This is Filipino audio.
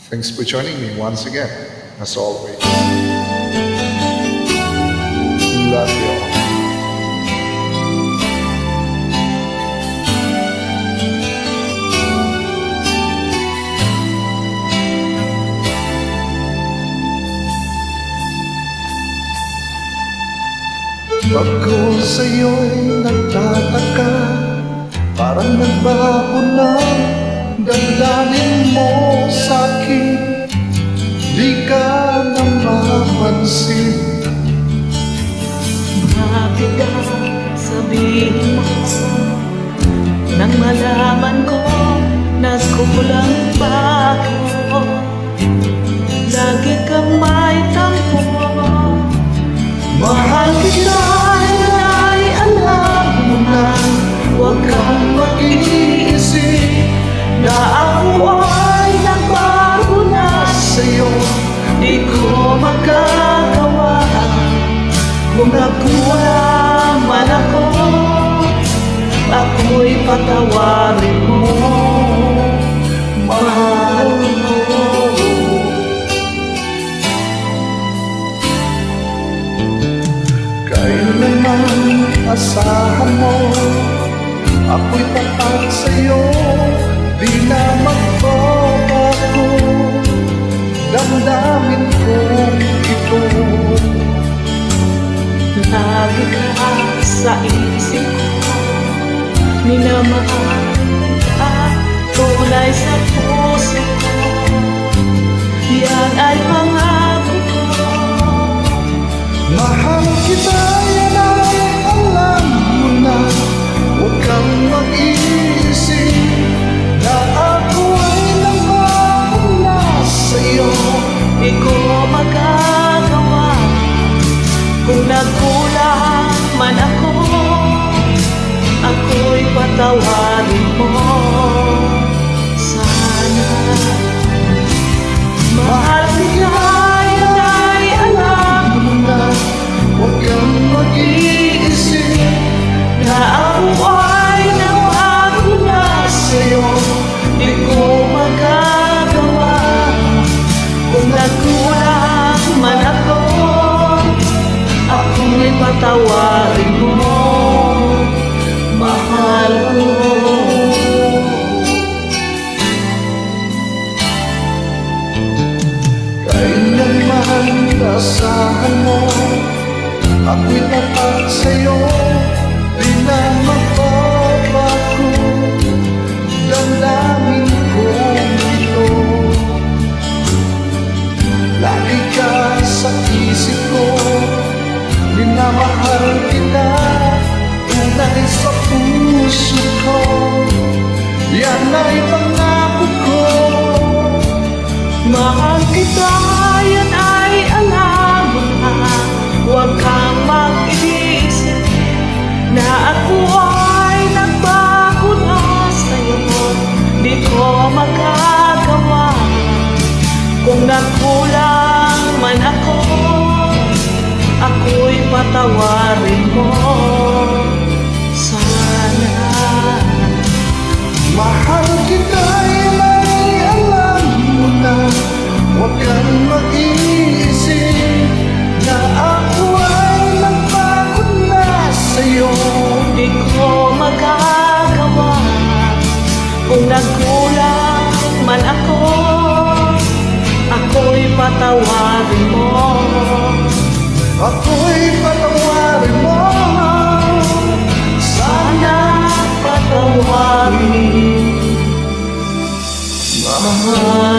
Thanks for joining me once again, as always. Love you all. Ako sa'yo'y nagtataka, parang nagbago na damdamin mo sa'kin. Di ka na mapansin. Bakit ka sabihin mo nang malaman ko nagkulang pa ako? Lagi kang may tampo. Mahal kita, Ay alam mo na huwag kang mag-iisip na ako ay nagbago na sa'yo. di ko magagawa. Kung nagkulang man ako, ako'y patawarin mo. Mahal mo. Kailanman asahan mo, ako'y tapat sa'yo, di na magbabago damdamin kong ito. Lagi ka sa isip ko, minamahal at tunay sa puso ko. Yan ay pangako ko. Mahal kita, yan ay alam mo na. Huwag kang mag-iisip na ako ay nagbago na sa'yo. Di ko magagawa. Kung nagkulang man ako, ako'y patawarin mo. Sana mahal kita, yan ay alam mo na. Huwag kang mag-iisip na ako ay nagbago na sa'yo. Di ko magagawa. Kung nagkulang man ako, ako'y patawarin mo. Mahal ko. kailanman asahan mo, ako'y tapat sa'yo, di na magbabago damdamin kong ito. Lagi ka sa isip ko, minamahal kita, tunay sa puso ko. Yan ay pangako ko. Mahal kita, yan ay alam mo na. Huwag kang mag-iisip na ako ay nagbago na sa'yo. Di ko magagawa. Kung nagkulang man ako, ako'y patawarin mo. Sana Mahal kita, yan ay alam mo na. Huwag kang mag-iisip na ako ay nagbago na sa'yo. di ko magagawa. Kung nagkulang man ako, ako'y patawarin mo. Ako'y patawarin mo. Sana patawarin, mahal.